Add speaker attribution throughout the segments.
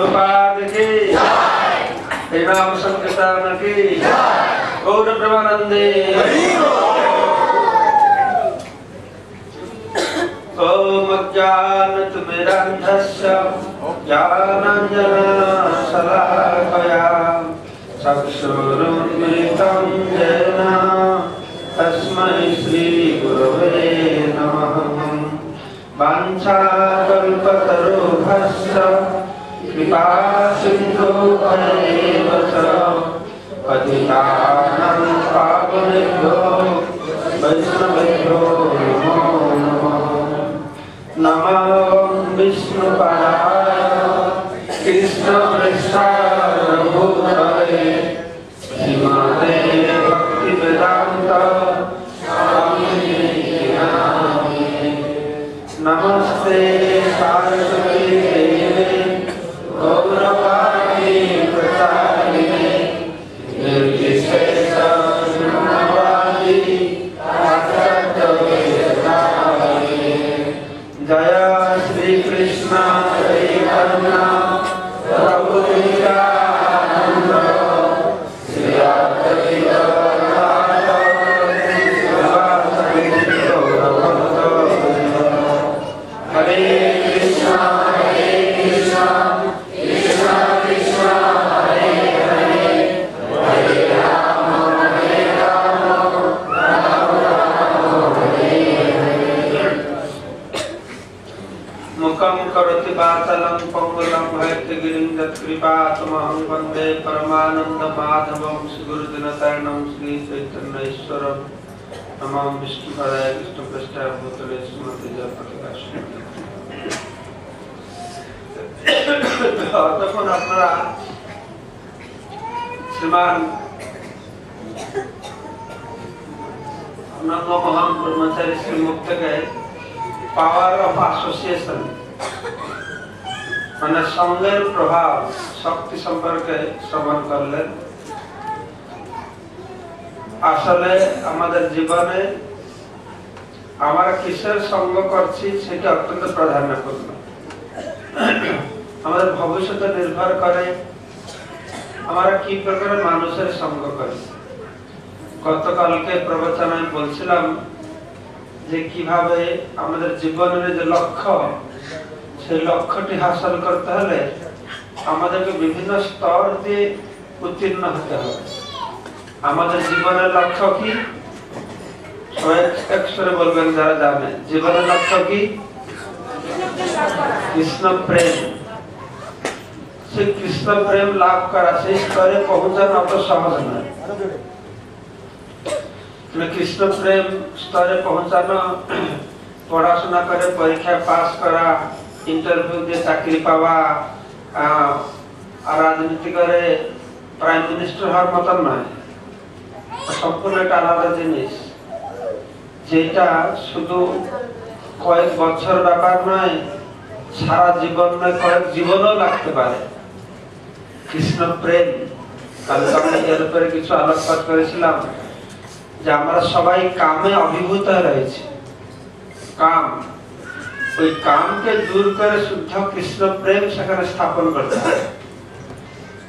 Speaker 1: प्रभुपाद की जय, नाम संकीर्तन की जय, गौर प्रेमानंदे ओम अज्ञानतिमिरान्धस्य ज्ञानाञ्जनशलाकया चक्षुरुन्मिलितं येन तस्मै श्रीगुरवे नमः। वाञ्छाकल्पतरुभ्यश्च कृपासिन्धुभ्येव च पतितानां पावनेभ्यो वैष्णवेभ्यो नमो विष्णुपदाय कृष्णपृष्ठाय भूतले श्रीमते भक्तिवेदान्त स्वामिने नमस्ते सरस्वती देवे गौरवाणी प्रचारिणे निर्विशेष शून्यवादी जय श्री कृष्ण चैतन्य प्रभु नित्यानंद श्री अद्वैत हरे कृष्णा कृष्णा कृष्णा हरे हरे हरे राम राम राम हरे हरे। मुखं करोति वाचालं पंगुलं भयत्गिरिं यत्कृपातमहं वन्दे परमानन्दमाधवं श्रीगुरुदिनशरणं श्रीचैतन्येश्वरं नमो विष्णुपदाय कृष्णपृष्ठाय भूतले श्रीमते जयप्रकाश। তখন আপনারা শ্রীমান নন্দমোহন ব্রহ্মচারী শ্রীমুখ থেকে পাওয়ার অফ অ্যাসোসিয়েশন মানে সঙ্গের প্রভাব শক্তি সম্পর্কে শ্রবণ করলেন। আসলে আমাদের জীবনে আমরা কিসের সঙ্গ করছি সেটা অত্যন্ত প্রাধান্যপূর্ণ। আমাদের ভবিষ্যতে নির্ভর করে আমরা কি প্রকার মানুষের সঙ্গ করি। গতকালকে প্রবচনে বলছিলাম যে কিভাবে আমাদের জীবনের যে লক্ষ্য সেই লক্ষ্যটি হাসিল করতে হলে আমাদেরকে বিভিন্ন স্তর দিয়ে উত্তীর্ণ হতে হবে। আমাদের জীবনের লক্ষ্য কি সবাই একসাথে বলবেন যারা জানে জীবনের লক্ষ্য কি? কৃষ্ণ প্রেম। সেই কৃষ্ণ প্রেম লাভ করা সেই স্তরে পৌঁছানো অত সহজ নয়। কৃষ্ণ প্রেম স্তরে পৌঁছানো পড়াশোনা করে পরীক্ষা পাস করা ইন্টারভিউ দিয়ে চাকরি পাওয়া আর রাজনীতি করে প্রাইম মিনিস্টার হওয়ার মতন নয়। সম্পূর্ণ একটা আলাদা জিনিস যেটা শুধু কয়েক বছর ব্যাপার নয়, সারা জীবন নয় কয়েক জীবনও লাগতে পারে। কৃষ্ণ প্রেম কালকে আমরা এর উপরে কিছু আলোকপাত করেছিলাম যে আমরা সবাই কামে অভিভূত রয়েছে। কাম, ওই কামকে দূর করে শুদ্ধ কৃষ্ণ প্রেম সেখানে স্থাপন করতে হবে।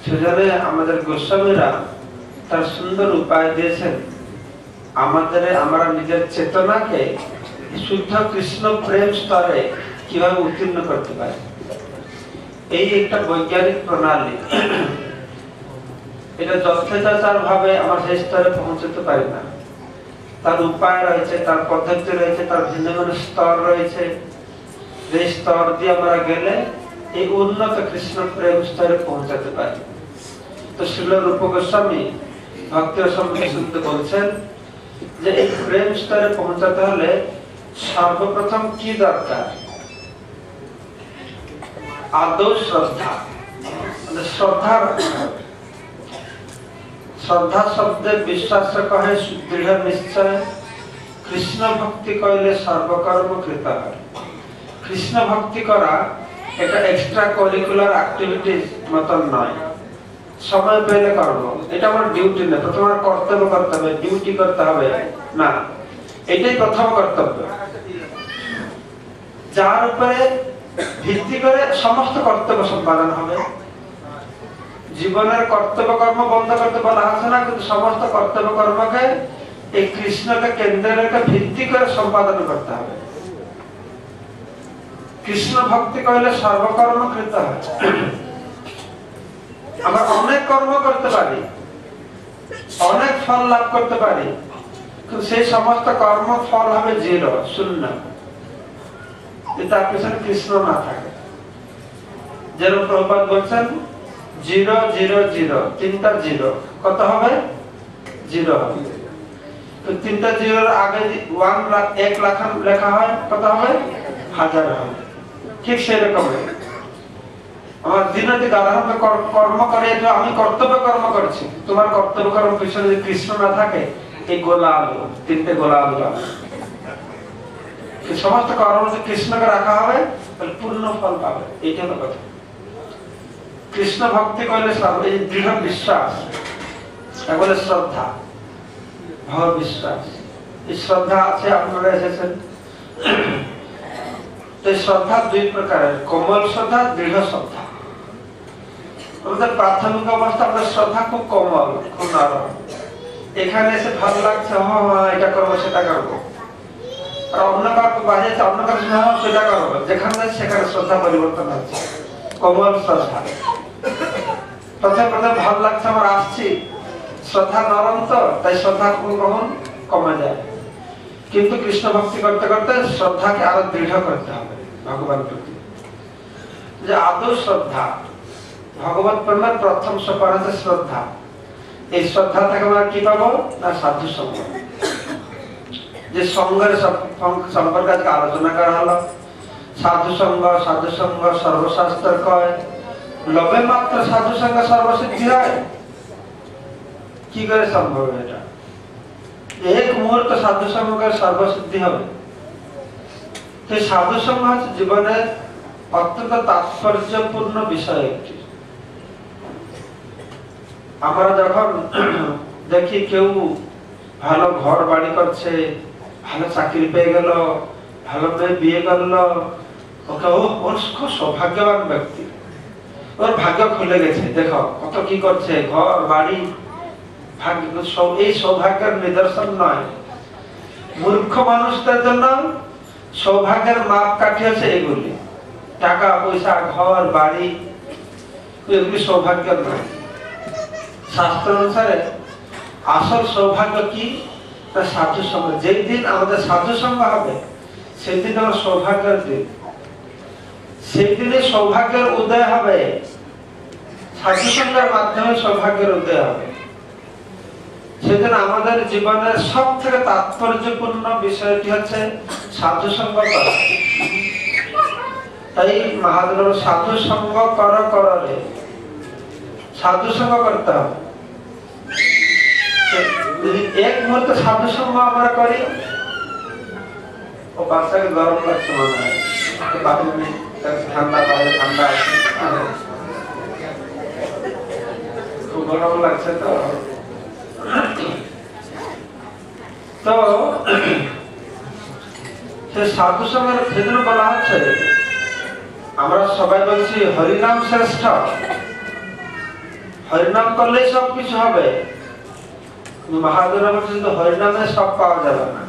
Speaker 1: সেজন্য আমাদের গোস্বামীরা তার সুন্দর উপায় দিয়েছেন আমরা নিজের চেতনাকে শুদ্ধ কৃষ্ণ প্রেম স্তরে কিভাবে উত্তীর্ণ করতে পারি। এই একটা বৈজ্ঞানিক প্রণালী। এটা যথেচার ভাবে আমরা সেই স্তরে পৌঁছতে পারি না। তার উপায় রয়েছে, তার পদ্ধতি রয়েছে, তার ভিন্ন ভিন্ন স্তর রয়েছে। এই স্তর দিয়ে আমরা গেলে এই উন্নত কৃষ্ণ প্রেম স্তরে পৌঁছাতে পারি। তো শ্রীল রূপ গোস্বামী ভক্তি সম্বন্ধে শুনতে বলছেন যে এই প্রেম স্তরে পৌঁছাতে হলে সর্বপ্রথম কি দরকার? আদৌ শ্রদ্ধা। শ্রদ্ধা শ্রদ্ধা শব্দে বিশ্বাস কহে দৃঢ় নিশ্চয়, কৃষ্ণ ভক্তি কইলে সর্বকর্ম কৃত হয়। কৃষ্ণ ভক্তি করা এটা এক্সট্রা কারিকুলার অ্যাক্টিভিটিস মতন নয়, সময় পেলে করবো, এটা আমার ডিউটি না। প্রথমে আমার কর্তব্য করতে হবে, ডিউটি করতে হবে না, এটাই প্রথম কর্তব্য। যার উপরে ভিত্তি করে সমস্ত কর্তব্য সম্পাদন হবে। জীবনের কর্তব্য কর্ম বন্ধ করতে বলা হচ্ছে না, কিন্তু সমস্ত কর্তব্য কর্মকে এই কৃষ্ণকে কেন্দ্রে রেখে ভিত্তি করে সম্পাদন করতে হবে। কৃষ্ণ ভক্তি কইলে সর্বকর্ম কৃত হয়। আমরা অনেক কর্ম করতে পারি, অনেক ফল লাভ করতে পারি, কিন্তু সেই সমস্ত কর্ম ফল হবে জিরো, শূন্য, তার পিছনে কৃষ্ণ না থাকে। যেরকম প্রভুপাদ বলছেন 0 0 0, তিনটা জিরো, কত হবে? জিরো হবে। তো তিনটা জিরোর আগে 1 লাখ লেখা হয়, কত হবে? 1000 হবে। ঠিক সেরকম আমার দিনটি গাধারকে কর্ম করে, আমি কর্তব্য কর্ম করছি, তোমার কর্তব্য কর্ম পিছনে যদি কৃষ্ণ না থাকে, এই গোলা আলু, তিনটে গোলা আলু সমস্ত কর্ম যদি কৃষ্ণকে রাখা হবে তাহলে পূর্ণ ফল পাবে। এইটা হলো কথা। কৃষ্ণ ভক্তি করলে এই দৃঢ় বিশ্বাস, বলে শ্রদ্ধা, ভাব বিশ্বাস। এই শ্রদ্ধা আছে, আপনারা এসেছেন। এই শ্রদ্ধা দুই প্রকারের, কোমল শ্রদ্ধা, দৃঢ় শ্রদ্ধা। আমাদের প্রাথমিক অবস্থা আমাদের শ্রদ্ধা খুব কোমল, খুব নরম। এখানে এসে ভালো লাগছে, হ্যাঁ এটা করবো সেটা করবো, আর অন্য কাউকে বাজে অন্য কাছে সেটা করবো, যেখানে সেখানে শ্রদ্ধা পরিবর্তন হচ্ছে, কোমল শ্রদ্ধা। প্রথমে ভালো লাগছে, আমার আসছি, শ্রদ্ধা নরম তো, তাই শ্রদ্ধা কখন কমে যায়। কিন্তু কৃষ্ণ ভক্তি করতে করতে শ্রদ্ধাকে আরো দৃঢ় করতে হবে ভগবান প্রতি। যে আদৌ শ্রদ্ধা, ভগবত প্রেমের প্রথম সোপান হচ্ছে শ্রদ্ধা। এই শ্রদ্ধা থেকে আমরা কি পাবো না? সাধু সঙ্গ। যে সঙ্গের সম্পর্কে আজকে আলোচনা করা হলো, সাধু সঙ্গ, সাধু সঙ্গ সর্বশাস্ত্র কয়। লবে মাত্র সাধু সঙ্গ সর্বসিদ্ধি হয়, কি করে সম্ভব? এটা এক মুহূর্ত সাধু সঙ্গের সর্বসিদ্ধি হবে। সাধু সঙ্গ হচ্ছে জীবনের অত্যন্ত তাৎপর্যপূর্ণ বিষয় একটি। আমরা যখন দেখি কেউ ভালো ঘর বাড়ি করছে, ভালো চাকরি পেয়ে গেল, ভালো মেয়ে বিয়ে করলো, ওকে ওর খুব সৌভাগ্যবান ব্যক্তি, ওর ভাগ্য খুলে গেছে, দেখো কত কি করছে, ঘর বাড়ি। এই সৌভাগ্যের নিদর্শন নয়। মূর্খ মানুষদের জন্য সৌভাগ্যের মাপকাঠি হচ্ছে এগুলি, টাকা পয়সা, ঘর বাড়ি, এগুলি সৌভাগ্য নয়। শাস্ত্র অনুসারে আসল সৌভাগ্য কি? সাধু সঙ্গ। যেই দিন আমাদের সাধু সঙ্গ হবে সেই দিন আমার সৌভাগ্যের দিন, সেই দিনে সৌভাগ্যের উদয় হবে। সাধু সঙ্গের মাধ্যমে সৌভাগ্যের উদয় হবে। সেজন্য আমাদের জীবনের সব থেকে তাৎপর্যপূর্ণ বিষয়টি হচ্ছে সাধু সঙ্গ করা। তাই মহাদেব সাধু সঙ্গ করে, সাধু সঙ্গ করতে হবে। এক মুহূর্তে সাধু সঙ্গ আমরা করি, ও বাচ্চাকে গরম লাগছে মনে হয়, ঠান্ডা বাইরে ঠান্ডা আছে, খুব গরম লাগছে। তো সে সাধু সঙ্গের ক্ষেত্রে বলা হচ্ছে, আমরা সবাই বলছি হরিনাম শ্রেষ্ঠ, হরিনাম করলেই সবকিছু হবে। মহাদেব বলছে হরিনামে সব পাওয়া যাবে না।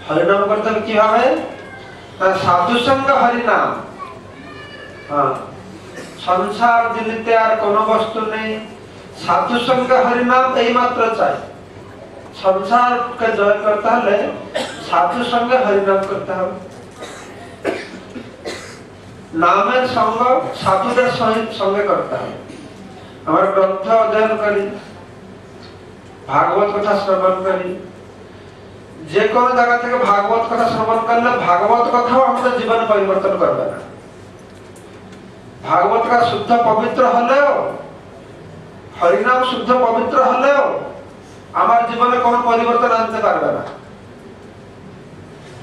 Speaker 1: হরিনাম করতে কি হবে? সাধু সঙ্গ হরিনাম। সংসার দিলিতে আর কোনো বস্তু নেই, সাধু সঙ্গ হরিনাম এই মাত্র চাই। সংসারকে জয় করতে হলে সাধু সঙ্গে হরিনাম করতে হবে। নামের সঙ্গ সাধুদের সঙ্গে করতে হবে। আমরা গ্রন্থ অধ্যয়ন করি, ভাগবত কথা শ্রবণ করি। যে কোনো জায়গা থেকে ভাগবত কথা শ্রবণ করলে ভাগবত কথাও আমাদের জীবনে পরিবর্তন করবে না। ভাগবত কথা শুদ্ধ পবিত্র হলেও, হরিনাম শুদ্ধ পবিত্র হলেও আমার জীবনে কোনো পরিবর্তন আনতে পারবে না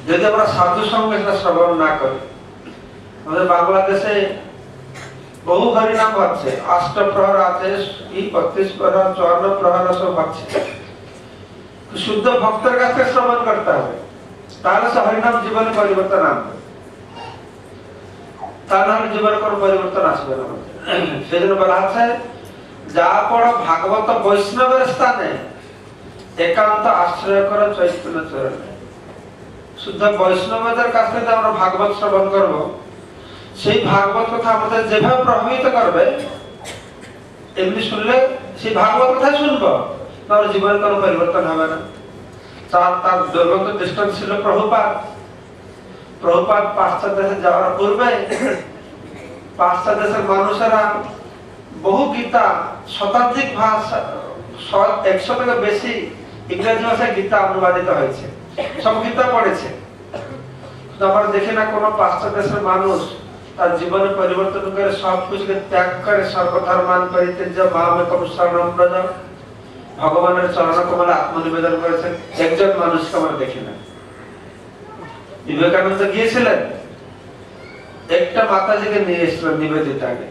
Speaker 1: যদি আমরা সাধু সঙ্গে সেটা শ্রবণ না করি। আমাদের বাংলাদেশে বহু হরিনাম হচ্ছে, ৮ প্রহর আছে, ৩৫ প্রহর, ৫৪ প্রহর সব হচ্ছে। শুদ্ধ ভক্তের কাছে শ্রবণ করতে হবে, তাহলে সে হরিনাম জীবনে পরিবর্তন আনবে। তা না হলে জীবনে কোনো পরিবর্তন আসবে না। সেই জন্য বলা আছে যা পড় ভাগবত বৈষ্ণবের স্থানে একান্ত আশ্রয় করো চৈতন্য চরণে। শুদ্ধ বৈষ্ণবদের কাছ থেকে আমরা ভাগবত শ্রবণ করব, সেই ভাগবত কথা আমাদের যেভাবে প্রভাবিত করবে, এমনি শুনলে সেই ভাগবত কথাই শুনবো, তাহলে জীবনে কোনো পরিবর্তন হবে না। তার দুর্গত দৃষ্টান্ত ছিল প্রভুপাদ। প্রভুপাদ পাশ্চাত্য দেশে যাওয়ার পূর্বে পাশ্চাত্য দেশের মানুষেরা বহু গীতা, শতাধিক ভাষা, 100 থেকে বেশি ইংরেজি ভাষায় গীতা অনুবাদিত হয়েছে, সব গীতা পড়েছে। আমরা দেখি না কোন পাশ্চাত্য দেশের মানুষ তার জীবনে পরিবর্তন করে সবকিছুকে ত্যাগ করে সর্বধর্মান পরিত্যাজ্য মামেকম শরণম ব্রজ, ভগবানের চরণ কমলে আত্মনিবেদন করেছেন। একজন মানুষকে আমরা দেখি না। বিবেকানন্দ গিয়েছিলেন, একটা মাতাজিকে নিয়ে এসেছিলেন নিবেদিতাকে,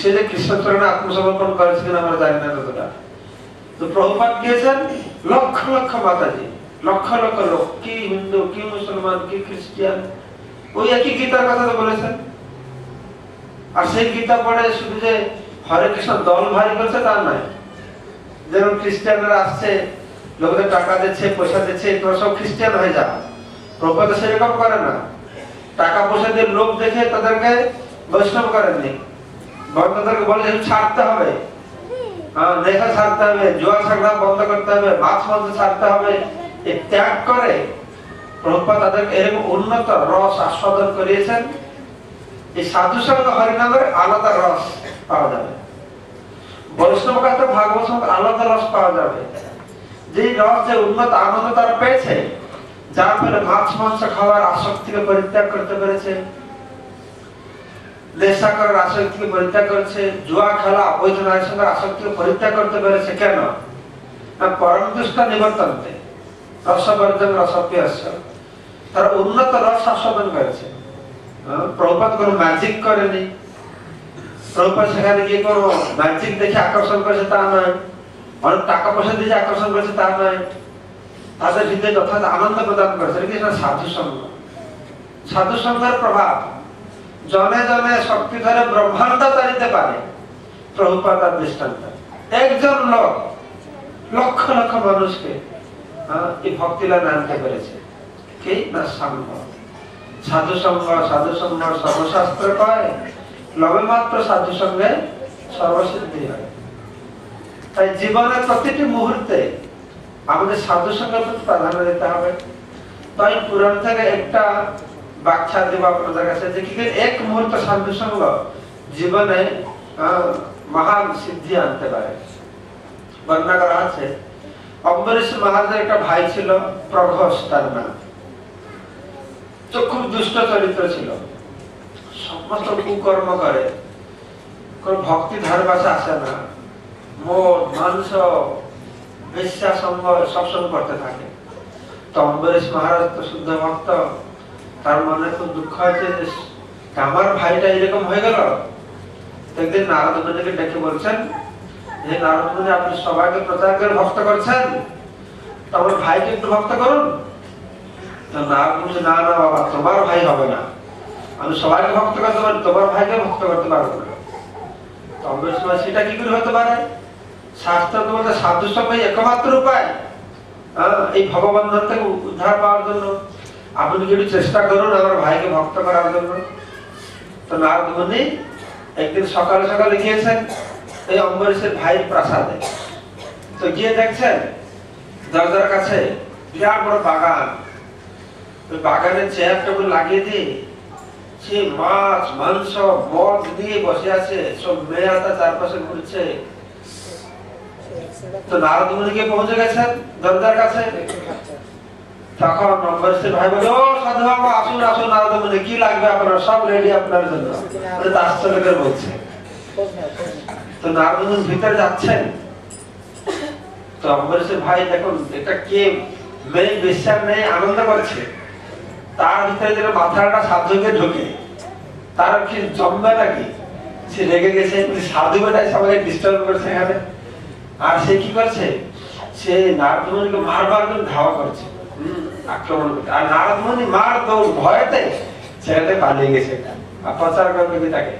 Speaker 1: সে যে কৃষ্ণচরণে আত্মসমর্পণ করেছে কিনা আমরা জানি না ততটা। তো প্রভুপাদ গিয়েছেন, লক্ষ লক্ষ মাতাজি, লক্ষ লক্ষ লোক, কি হিন্দু, কি মুসলমান, কি খ্রিস্টান, ওই একই গীতার কথা তো বলেছেন। আর সেই গীতা পড়ে শুধু যে হরে কৃষ্ণ দল ভারী করছে তা নয়। যেমন খ্রিস্টানরা আসছে, লোকদের টাকা দিচ্ছে, পয়সা দিচ্ছে, তোমরা সব খ্রিস্টান হয়ে যাও। প্রভুপাদ সেরকম করে না। টাকা পয়সা দিয়ে লোক দেখে তাদেরকে বৈষ্ণব করেননি, বরং তাদেরকে বলে ছাড়তে হবে, নেশা ছাড়তে হবে, জুয়া ছাড়া বন্ধ করতে হবে, মাছ মাংস ছাড়তে হবে। এই ত্যাগ করে প্রভুপাদ তাদেরকে এরকম উন্নত রস আস্বাদন করিয়েছেন। এই সাধু সঙ্গ হরিনামের আলাদা রস পাওয়া যাবে, বৈষ্ণব কাছে ভাগবত সঙ্গে আলাদা রস পাওয়া যাবে। যে রস, যে উন্নত আনন্দ তারা পেয়েছে, যার ফলে মাছ মাংস খাওয়ার আসক্তিকে পরিত্যাগ করতে পেরেছে, নেশা করার আসক্তিকে পরিত্যাগ করেছে, জুয়া খেলা, অবৈধ নারী সঙ্গে আসক্তিকে পরিত্যাগ করতে পেরেছে। কেন? পরম দুষ্ট নিবর্তন্তে রসবর্জন রসপ্রিয়স্য, তারা উন্নত রস আস্বাদন করেছে। প্রভুপাদ কোনো ম্যাজিক করেনি, প্রভুপাদ সেখানে গিয়ে কোনো ম্যাজিক দেখে আকর্ষণ করেছে তা নয়, অনেক টাকা পয়সা দিয়ে আকর্ষণ করেছে তা নয়। তাদের হৃদয়ে যথাযথ আনন্দ প্রদান করেছে। সাধু সঙ্গ, সাধু সঙ্গের প্রভাব জনে জনে শক্তি ধরে ব্রহ্মাণ্ড তাড়িতে পারে। প্রভুপাদ তার দৃষ্টান্ত, একজন লোক লক্ষ লক্ষ মানুষকে এই ভক্তি লাইনে আনতে পেরেছে। কি না সঙ্গ, সাধু সঙ্গ। সাধু সঙ্গ সর্বশাস্ত্র কয়, লবে মাত্র সাধু সঙ্গে সর্বসিদ্ধি হয়। তাই জীবনের প্রতিটি মুহূর্তে আমাদের সাধু সঙ্গের প্রতি প্রাধান্য দিতে হবে। তাই পুরাণ থেকে একটা ব্যাখ্যা দেব আপনাদের কাছে, যে কি এক মুহূর্ত সাধু সঙ্গ জীবনে মহান সিদ্ধি আনতে পারে। বর্ণনা করা আছে, অম্বরীশ মহারাজের একটা ভাই ছিল, প্রঘোষ তার নাম। তো খুব দুষ্ট চরিত্র ছিল, সমস্ত কুকর্ম করে, কোন ভক্তি ধারে পাশে আসে না, মদ মাংস বেশ্যা সঙ্গ সবসময় করতে থাকে। তো অম্বরীশ মহারাজ তো শুদ্ধ ভক্ত, তার মনে খুব দুঃখ হয়েছে যে আমার ভাইটা এরকম হয়ে গেল। একদিন নারদ মুনিকে ডেকে বলছেন, যে নারদ মুনি আপনি সবাইকে প্রচার করে ভক্ত করছেন, তো আমার ভাইকে একটু ভক্ত করুন। নারদ মুনি, না না বাবা, তোমার ভাই হবে না, আমি সবাইকে ভক্ত করতে পারি, তোমার ভাইকে ভক্ত করতে পারবো না। তো অম্বরীশ মহারাজ, সেটা কি করে হতে পারে? শাস্ত্র তো বলতে সাধু সঙ্গই একমাত্র উপায় এই ভগবন্ধন থেকে উদ্ধার পাওয়ার জন্য। আপনি কি একটু চেষ্টা করুন আমার ভাইকে ভক্ত করার জন্য। তো নারদ মুনি একদিন সকালে সকালে গিয়েছেন এই অম্বরীশের ভাইয়ের প্রাসাদে। তো গিয়ে দেখছেন দরজার কাছে বিরাট বড় বাগান, ওই বাগানের চেয়ার টেবিল লাগিয়ে দিয়ে সে মাছ মাংস মদ দিয়ে বসে আছে, সব মেয়েরা তার চারপাশে ঘুরছে। তো নারদ মুনি গিয়ে পৌঁছে গেছেন দরজার কাছে। তখন অম্বরীশের ভাই বলে, ও সাধু বাবা, আসুন আসুন নারদ মুনি, কি লাগবে আপনার, সব রেডি আপনার জন্য। আশ্চর্য করে বলছে। তো নারদ মুনি ভিতরে যাচ্ছেন। তো অম্বরীশের ভাই দেখুন, এটা কে মেয়ে বিশ্বাস নেই আনন্দ করছে, তার ভিতরে যেন মাথাটা সাধুকে ঢোকে, তার কি জমবে নাকি? সে রেগে গেছে, সাধু বেটায় সবাইকে ডিস্টার্ব করছে এখানে। আর সে কি করছে, সে নারদ মুনিকে মারবার জন্য ধাওয়া করছে, আক্রমণ করছে। আর নারদ মুনি মার দৌড় ভয়েতে সেখানে পালিয়ে গেছে। আর প্রচার করবে কি তাকে?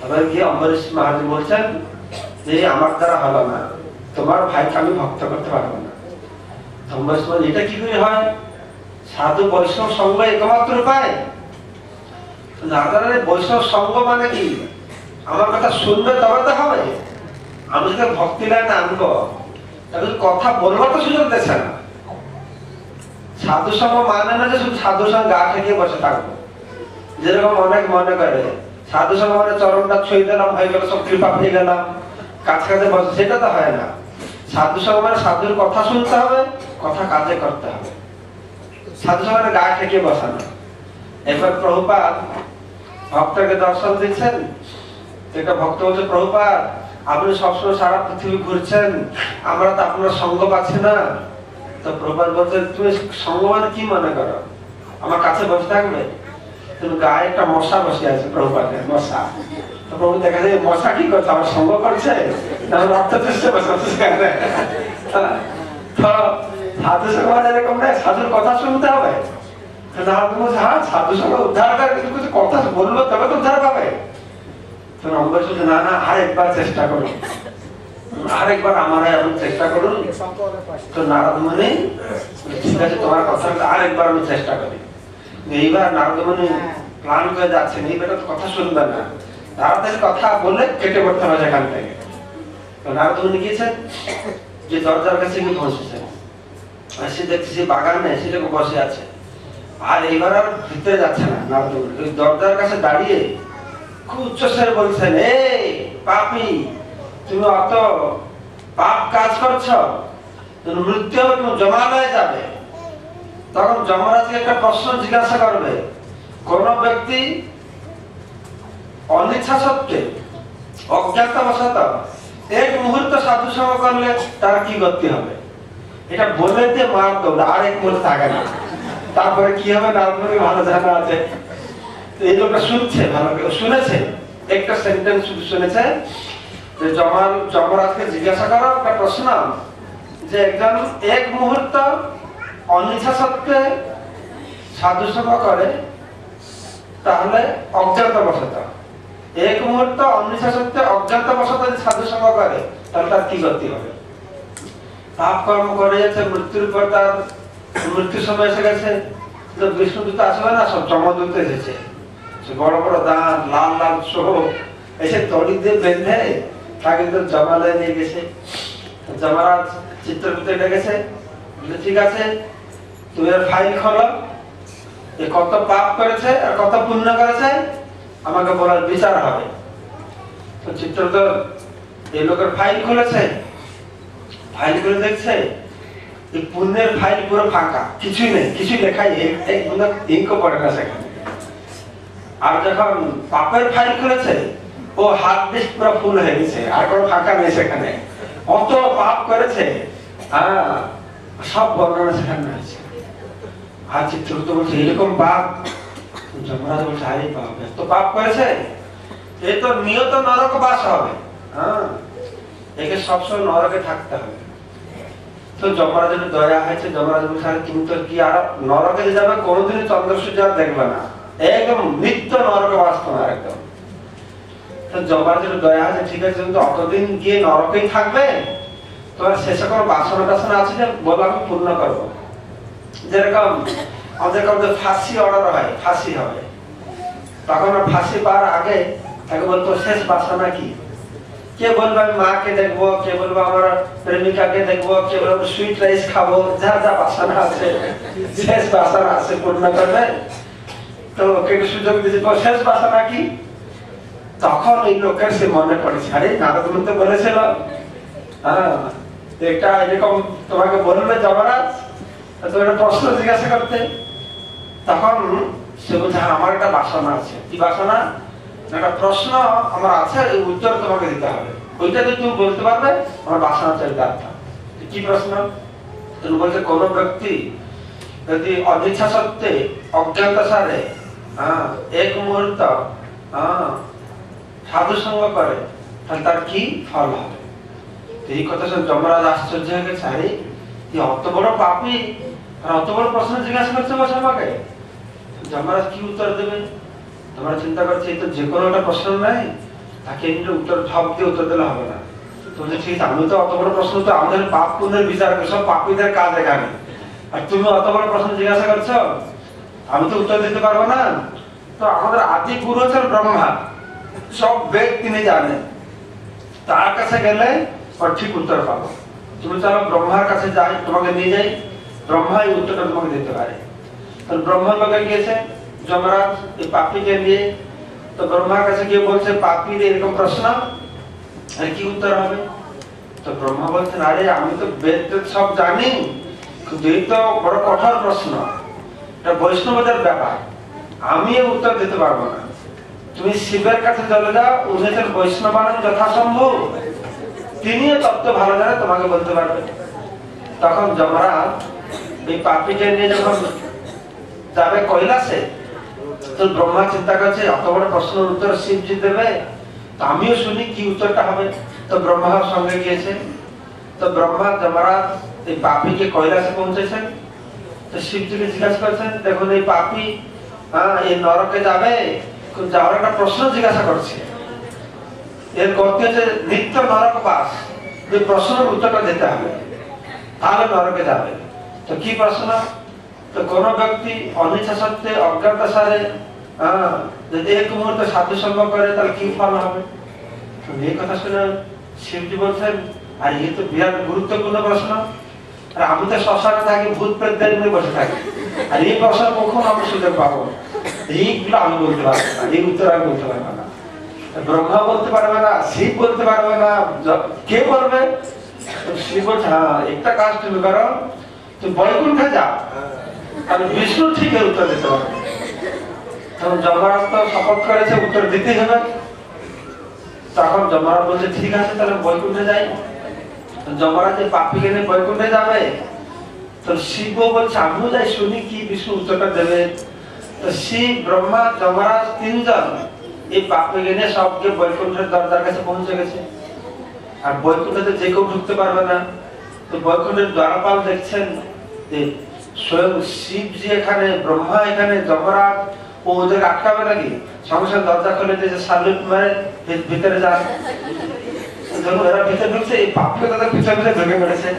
Speaker 1: আবার গিয়ে অম্বরীশ মহারাজ বলছেন যে আমার দ্বারা হলো না, তোমার ভাইকে আমি ভক্ত করতে পারবো না। অম্বরীশ বলল এটা কি করে হয়? সাধু বৈষ্ণব সঙ্গ একমাত্র উপায়। নারদার বৈষ্ণব সঙ্গ মানে কি? আমার কথা শুনবে তবে তো হবে। আমি যদি ভক্তি লাইনে আনবো তাহলে কথা বলবো তো সুযোগ দিচ্ছে না। সাধু সঙ্গ মানে না যে শুধু সাধু সঙ্গে গা ঠেকিয়ে বসে থাকবো, যেরকম অনেক মনে করে সাধু সঙ্গ মানে চরণটা ছুঁয়ে দিলাম হয়ে গেল, সব কৃপা পেয়ে গেলাম, কাজ কাজে বসে, সেটা তো হয় না। সাধু সঙ্গ মানে সাধুর কথা শুনতে হবে, কথা কাজে করতে হবে। সাধু সঙ্গ মানে গা ঠেকিয়ে বসানো। এবার প্রভুপাদ ভক্তকে দর্শন দিচ্ছেন, একটা ভক্ত বলছে প্রভুপাদ আপনি সবসময় সারা পৃথিবী ঘুরছেন, আমরা তো আপনার সঙ্গ পাচ্ছি না। তো প্রভুপাদ বলছে তুমি সঙ্গ মানে কি মনে করো? আমার কাছে বসে থাকবে? তুমি গায়ে একটা মশা বসে আছে, প্রভুপাদের মশা। তো প্রভু দেখা যায় মশা কি করছে? আমার সঙ্গ করছে, রক্ত চুষছে বসে বসে। তো সাধু সঙ্গ মানে এরকম না, সাধুর কথা শুনতে হবে। হ্যাঁ সাধু সঙ্গ উদ্ধার করে, কিন্তু কিছু কথা বললো তবে তো উদ্ধার পাবে। তো অম্বরীশ বলছে না না, আরেকবার চেষ্টা করুন, আরেকবার আমার এখন চেষ্টা করুন। তো নারদ মুনি ঠিক আছে তোমার কথা আরেকবার আমি চেষ্টা করি। এইবার নারদ মুনি প্ল্যান করে যাচ্ছেন, এই বেটা তো কথা শুনবে না, তাড়াতাড়ি কথা বলে কেটে পড়তে হবে সেখান থেকে। তো নারদ মুনি গিয়েছেন, যে দরজার কাছে গিয়ে পৌঁছেছেন, সে দেখতেছি বাগানে সেটাকে বসে আছে। আর এইবার আর ভিতরে যাচ্ছে না নারদ মুনি, ওই দরজার কাছে দাঁড়িয়ে খুব উচ্চস্বরে বলছেন, এই পাপী তুমি অত পাপ কাজ করছো, তুমি মৃত্যু হবে, তুমি জমালয়ে যাবে। তখন যমরাজকে একটা প্রশ্ন জিজ্ঞাসা করবে, কোন ব্যক্তি অনিচ্ছা সত্ত্বে অজ্ঞাতবশত এক মুহূর্ত সাধু সঙ্গ করলে তার কি গতি হবে? এটা বলে দিয়ে মার দৌড়, আর এক মুহূর্ত থাকে না। তারপরে কি হবে না ভালো জানা আছে। এই লোকটা শুনছে, ভালো করে শুনেছে, একটা সেন্টেন্স শুধু শুনেছে যে যমরাজকে জিজ্ঞাসা করো একটা প্রশ্ন, যে একজন এক মুহূর্ত অনিচ্ছা সত্ত্বে সাধু সঙ্গ করে তাহলে অজ্ঞাতবশত, এক মুহূর্ত অনিচ্ছা সত্ত্বে অজ্ঞাতবশত সাধু সঙ্গ করে তাহলে তার কি গতি হবে? পাপ কর্ম করে যাচ্ছে, মৃত্যুর পর তার মৃত্যুর সময় এসে গেছে, বিষ্ণুদূত আসবে না, সব যমদূত এসেছে, বড় বড় দাঁত, লাল লাল চোখ, এসে দড়ি দিয়ে বেঁধে তাকে জমালয়ে নিয়ে গেছে। যমরাজ চিত্রগুপ্তে ডেকেছে, ঠিক আছে তুমি এর ফাইল খোলো, এ কত পাপ করেছে আর কত পুণ্য করেছে আমাকে বলার বিচার হবে। তো চিত্রগুপ্ত এই লোকের ফাইল খুলেছে, ফাইল করে দেখছে এই পুণ্যের ফাইল পুরো ফাঁকা, কিছুই নেই, কিছুই লেখাই এক ইঙ্কও পড়ে না সেখানে। আর যখন পাপের ফাইল খুলেছে ও হাত ডিস্ক পুরো ফুল হয়ে গেছে, আর কোনো ফাঁকা নেই সেখানে, অত পাপ করেছে সব বর্ণনা সেখানে আছে। আর চিত্রগুপ্ত বলছে এরকম পাপ? যমরাজ বলছে আরে পাপ, এত পাপ করেছে, এ তো নিয়ত নরক বাস হবে, একে সবসময় নরকে থাকতে হবে। তো যমরাজের দয়া হয়েছে, যমরাজ বলছে আরে তুমি তো কি আর নরকে যাবে, কোনোদিনই চন্দ্র সূর্য আর দেখবে না, একদম নিত্য নরকে বাস তোমার একদম। তো যমরাজের দয়া আছে, ঠিক আছে তুমি তো অতদিন গিয়ে নরকেই থাকবে, তোমার শেষে কোনো বাসনা টাসনা আছে যে বলো আমি পূর্ণ করবো। যেরকম আমাদের কাউকে ফাঁসি অর্ডার হয়, ফাঁসি হবে, তখন ফাঁসি পাওয়ার আগে তাকে বলতো শেষ বাসনা কি? কে বলবে আমি মাকে দেখবো, কে বলবো আমার প্রেমিকাকে দেখবো, কে বলবো সুইট রাইস খাবো, যা যা বাসনা আছে, শেষ বাসনা আছে পূর্ণ করবে। তো ওকে সুযোগ দিয়েছে, শেষ বাসনা কি? তখন ওই লোকের সে মনে পড়েছে, আরে নারদ মুনি তো বলেছিল এটা এরকম তোমাকে বলবে যমরাজ, তো একটা প্রশ্ন জিজ্ঞাসা করতে। তখন সে বলছে আমার একটা বাসনা আছে। কি বাসনা? একটা প্রশ্ন আমার আছে, এই উত্তর তোমাকে দিতে হবে, ওইটা যদি তুমি বলতে পারবে আমার বাসনা চরিতার্থ। কি প্রশ্ন? তুমি বলছে কোন ব্যক্তি যদি অনিচ্ছা সত্ত্বে অজ্ঞাতসারে এক মুহূর্ত সাধু সঙ্গ করে তাহলে তার কি ফল হবে? এই কথা শুনে যমরাজ আশ্চর্য হয়ে গেছে, আরে অত বড় পাপী আর অত বড় প্রশ্ন জিজ্ঞাসা করছে বসে আমাকে, যমরাজ কি উত্তর দেবে? তোমরা চিন্তা করছি তো যে কোনো একটা প্রশ্ন নাই তাকে এমনি উত্তর ঝপ দিয়ে উত্তর দিলে হবে না। তুমি ঠিক আছে, আমি তো অত বড় প্রশ্ন তো আমাদের পাপ পুণ্যের বিচার করি, সব পাপীদের কাজ এখানে, আর তুমি অত বড় প্রশ্ন জিজ্ঞাসা করছো, আমি তো উত্তর দিতে পারবো না। তো আমাদের আদি গুরু হচ্ছেন ব্রহ্মা, সব বেদ তিনি জানেন, তার কাছে গেলে ঠিক উত্তর পাবো। তুমি চলো ব্রহ্মার কাছে যাই, তোমাকে নিয়ে যাই, ব্রহ্মা এই উত্তরটা তোমাকে দিতে পারে। তাহলে ব্রহ্মার লোকে গিয়েছে যমরাজ এই পাপীকে নিয়ে, তো ব্রহ্মার কাছে গিয়ে বলছে পাপীর এরকম প্রশ্ন, আর কি উত্তর হবে? তো ব্রহ্মা বলছেন আরে আমি তো বেদ সব জানি, কিন্তু এই তো বড় কঠোর প্রশ্ন, এটা বৈষ্ণবদের ব্যাপার, আমি এর উত্তর দিতে পারবো না। তুমি শিবের কাছে চলে যাও, উনি হচ্ছেন বৈষ্ণবানন্দ যথাসম্ভব, তিনিও তত্ত্ব ভালো জানে, তোমাকে বলতে পারবে। তখন যমরাজ এই পাপীকে নিয়ে যখন যাবে কৈলাসে, তো ব্রহ্মা চিন্তা করছে অত বড় প্রশ্নের উত্তর শিবজি দেবে, তো আমিও শুনি কি উত্তরটা হবে। তো ব্রহ্মার সঙ্গে গিয়েছে, তো ব্রহ্মা যমরাজ এই পাপীকে কৈলাসে পৌঁছেছেন। তো শিবজিকে জিজ্ঞাসা করছেন দেখুন এই পাপী এই নরকে যাবে, যাওয়ার একটা প্রশ্ন জিজ্ঞাসা করছে, এর গতি হচ্ছে নিত্য নরকবাস, যে প্রশ্নের উত্তরটা দিতে হবে তাহলে নরকে যাবে। তো কি প্রশ্ন? তো কোন ব্যক্তি অনিচ্ছা সত্ত্বে অজ্ঞাতসারে যদি এক মুহূর্তে সাধু সঙ্গ করে তাহলে কি ফল হবে? এই কথা শুনে শিবজি বলছেন আর এই তো বিরাট গুরুত্বপূর্ণ প্রশ্ন, আর আমি তো শ্মশানে থাকি, ভূত প্রেতদের নিয়ে বসে থাকি, আর এই প্রশ্ন কখন আমি সুযোগ পাবো? এইগুলো আমি বলতে পারবো না, এই উত্তর আমি বলতে পারবো না। ব্রহ্মা বলতে পারবে না, শিব বলতে পারবে না, কে বলবে? শিব বলছে হ্যাঁ একটা কাজ তুমি করো, তুমি বৈকুণ্ঠে যাও, আমি বিষ্ণু ঠিক উত্তর দিতে পারবো। তখন যমরাজ তো শপথ করেছে উত্তর দিতেই হবে। তখন যমরাজ বলছে ঠিক আছে তাহলে বৈকুণ্ঠে যাই। যমরাজ যে পাপীকে নিয়ে বৈকুণ্ঠে যাবে, তো শিব বলছে আমিও যাই, শুনি কি বিষ্ণু উত্তরটা দেবে। তো শিব ব্রহ্মা যমরাজ তিনজন এই পাপীকে নিয়ে সবকে বৈকুণ্ঠের দরজার কাছে পৌঁছে গেছে। আর বৈকুণ্ঠে যে কেউ ঢুকতে পারবে না। তো বৈকুণ্ঠের দ্বারপাল দেখছেন যে স্বয়ং শিবজি এখানে, ব্রহ্মা এখানে, যমরাজ ও ওদের আটকাবে নাকি? সঙ্গে সঙ্গে দরজা খুলে দিয়েছে, সালুট মারে ভিতরে যান। যখন এরা ভিতরে ঢুকছে এই পাপকে তাদের পিছনে পিছনে ঢুকে পড়েছে,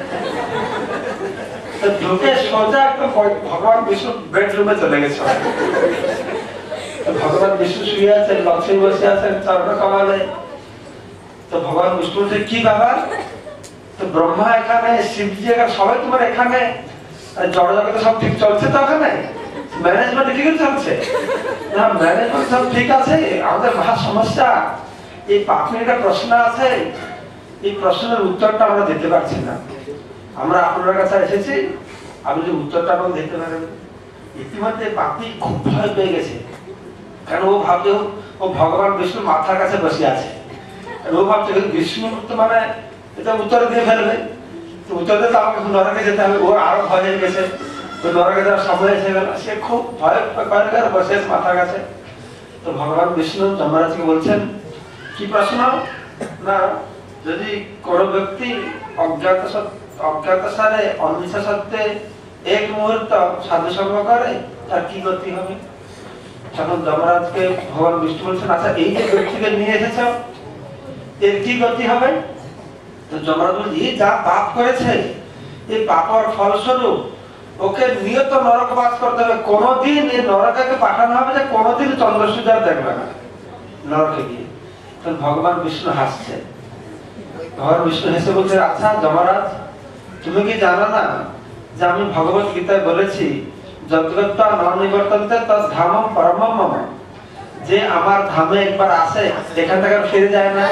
Speaker 1: ঢুকে সোজা একদম ভগবান বিষ্ণু বেডরুমে চলে গেছে। ভগবান বিষ্ণু শুয়ে আছেন, লক্ষ্মী বসে আছেন চরণ কমলে। তো ভগবান বিষ্ণু কি ব্যাপার? তো ব্রহ্মা এখানে, শিবজি এখানে, সবাই তোমার এখানে, জড় জগতে সব ঠিক চলছে তো এখানে? ম্যানেজমেন্ট ঠিক চলছে না? ম্যানেজমেন্ট সব ঠিক আছে, আমাদের মহা সমস্যা এই পাপের একটা প্রশ্ন আছে, এই প্রশ্নের উত্তরটা আমরা দিতে পারছি না, আমরা আপনার কাছে এসেছি, আপনি যে উত্তরটা আমাকে দিতে পারেন। ইতিমধ্যে পাপি খুব ভয় পেয়ে গেছে, কারণ ও ভাবছে ও ভগবান বিষ্ণু মাথার কাছে বসে আছে, ও ভাবছে বিষ্ণু মানে এটা উত্তর দিয়ে ফেলবে, উত্তর দিতে আমাকে নরকে যেতে হবে। ওর আরো ভয় হয়ে গেছে, ওই নরকে যাওয়ার সময় এসে গেল, সে খুব ভয় করে বসে আছে মাথার কাছে। তো ভগবান বিষ্ণু যমরাজকে বলছেন কি প্রশ্ন? না যদি কোন ব্যক্তি অজ্ঞাতসারে অনিচ্ছা সত্ত্বে এক মুহূর্ত সাধু সঙ্গ করে তার কি গতি হবে? তখন যমরাজকে ভগবান বিষ্ণু বলছেন আচ্ছা এই যে ব্যক্তিকে নিয়ে এসেছ এর কি গতি হবে? তো যমরাজ বলছে এই যা পাপ করেছে এই পাপের ফলস্বরূপ ওকে নিয়ত নরক বাস করতে হবে, কোনদিন এই নরকে পাঠানো হবে যে কোনদিন চন্দ্র সূর্য দেখবে না নরকে গিয়ে। তখন ভগবান বিষ্ণু হাসছে, ভগবান বিষ্ণু হেসে বলছে আচ্ছা যমরাজ তুমি কি জানো না যে আমি ভগবত গীতায় বলেছি যদ্গত্বা ননিবর্তন্তে তদ ধামম পরমম মম, যে আমার ধামে একবার আসে এখান থেকে ফিরে যায় না।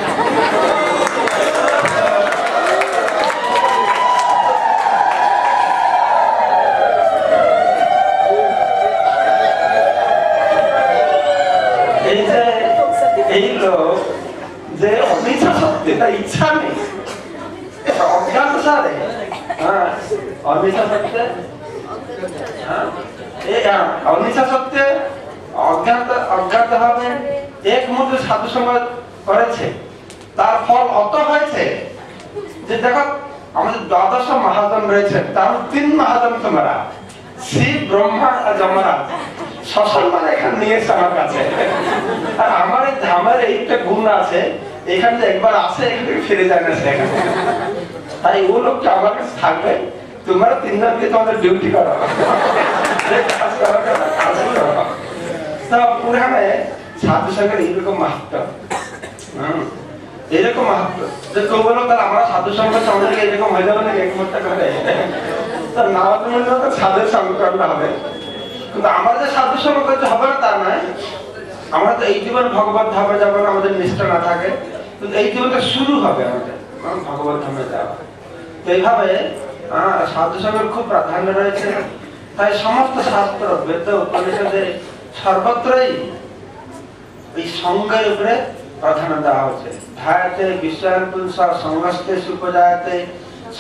Speaker 1: এই যে এই লোক যে অনিচ্ছা সত্ত্বে, তার ইচ্ছা নেই, অজ্ঞাত সারে অনিচ্ছা সত্ত্বে অনিচ্ছা সত্ত্বে অজ্ঞাত ভাবে এক মুহূর্তে সাধু সঙ্গ করেছে, তার ফল অত হয়েছে যে দেখো আমাদের দ্বাদশ মহাজন রয়েছে, তার 3 মহাজন তোমরা শিব ব্রহ্মা আর যমরাজ
Speaker 2: শ্মশান মানে এখানে নিয়ে এসে আমার কাছে। আর আমার এইটা গুণ আছে, এখানে একবার আসে এখান থেকে ফিরে যায় না সেখানে। তাই ও লোকটা আমার কাছে থাকবে, তোমরা 3 জন দিয়ে তোমাদের ডিউটি করো, পুরাণে সাধু সঙ্গের এইরকম মাহাত্ম, এইরকম মাহাত্ম যে কেউ বলো তাহলে আমরা সাধু সঙ্গ সঙ্গে এরকম হয়ে যাবে নাকি একমতটা করে, তার নামাজ মনে হয় সাধুর সঙ্গ করতে হবে। কিন্তু আমরা যে সাধু সঙ্গ করতে হবে না তা নয়, আমরা তো এই জীবন ভগবত ধামে যাবো না, আমাদের নিষ্ঠা না থাকে, কিন্তু এই জীবনটা শুরু হবে আমাদের ভগবত ধামে যাওয়া। তো এইভাবে সাধু সঙ্গের খুব প্রাধান্য রয়েছে। তাই সমস্ত শাস্ত্র, বেদ, উপনিষদে সর্বত্রই এই সঙ্গের উপরে প্রাধান্য দেওয়া হচ্ছে। ধ্যায়তে বিষয়ান পুংসা সঙ্গস্তে সুপজায়তে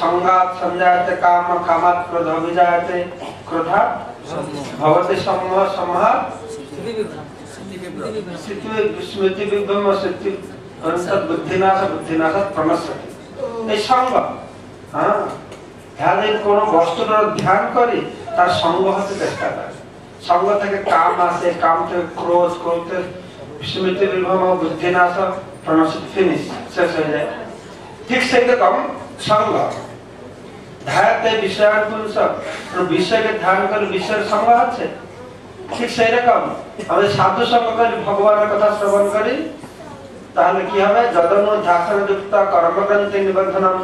Speaker 2: সঙ্গাৎ সঞ্জায়তে কাম কামাৎ ক্রোধ অভিজায়তে ক্রোধাৎ ভবতে সম্মোহ সম্মোহাৎ স্মৃতি বিভ্রম স্মৃতি বুদ্ধিনাশ বুদ্ধিনাশাৎ প্রণশ্যতি। এই সঙ্গ, ধ্যানের কোন বস্তুর ধ্যান করি তার সঙ্গ হতে চেষ্টা করে। সঙ্গ থেকে কাম আসে, কাম থেকে ক্রোধ, ক্রোধ থেকে স্মৃতি বিভ্রম, বুদ্ধিনাশ প্রণশ্যতি, ফিনিশ, শেষ হয়ে যায়। ঠিক সেই রকম সঙ্গ ধ্যায়তে বিষয়ান পুংস, বিষয়কে ধ্যান করে বিষয়ের সঙ্গ আছে। ঠিক সেই রকম আমাদের সাধু সঙ্গ করি, ভগবানের কথা শ্রবণ করি, তাহলে কি হবে? যদনু ধ্যাসন যুক্ত কর্মগ্রন্থি নিবন্ধনম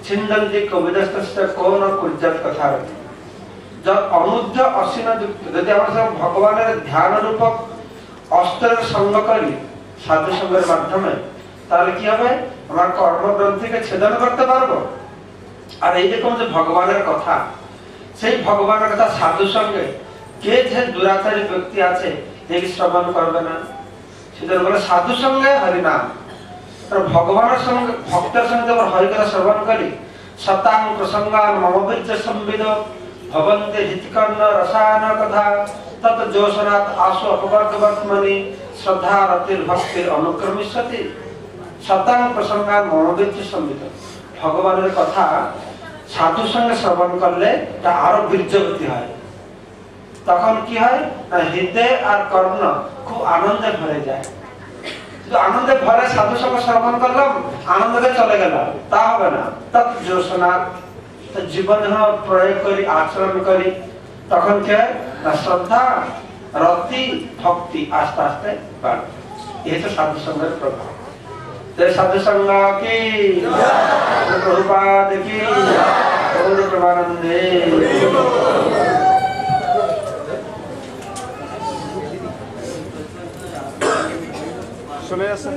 Speaker 2: ছিন্দন্তি কবিদস্তস্য কোন কুর্যাৎ কথা। অনুদ্ধ অসীন যুক্ত, যদি আমরা সব ভগবানের ধ্যান রূপক অস্ত্রের সঙ্গ করি সাধু সঙ্গের মাধ্যমে, তাহলে কি হবে? আমরা কর্মগ্রন্থিকে ছেদন করতে পারবো। আর এইরকম যে ভগবানের কথা, সেই ভগবানের কথা সাধু সঙ্গে কে যে দুরাচারী ব্যক্তি আছে যে শ্রবণ করবে না, সেজন্য বলে সাধু সঙ্গে হরিনাম। ভগবানের সঙ্গে, ভক্তের সঙ্গে যখন হরিকথা শ্রবণ করি, শতাং প্রসঙ্গান মম বীর্য সম্বিদ ভবন্তে হিতকর্ণ রসায়ন কথা তত যোশনাৎ আশু অপবর্গবর্তমনি শ্রদ্ধা রতির ভক্তির অনুক্রমিষ্যতি। শতাং প্রসঙ্গান মম বীর্য সম্বিদ, ভগবানের কথা সাধু সঙ্গে শ্রবণ করলে তা আরো বীর্যবতী হয়। তখন কি হয়? হৃদয় আর কর্ণ খুব আনন্দে ভরে যায়। শুধু আনন্দে ভরে সাধু সঙ্গে শ্রবণ করলাম, আনন্দে চলে গেল, তা হবে না। তত যোশনাৎ, জীবনে প্রয়োগ করি, আচরণ করি, তখন কি হয়? শ্রদ্ধা রতি ভক্তি আস্তে আস্তে বাড়ে। এই তো সাধু সঙ্গের প্রভাব। সাধু সঙ্গ কি, প্রভুপাদ কি, গৌর প্রেমানন্দে। শুনে আসেন।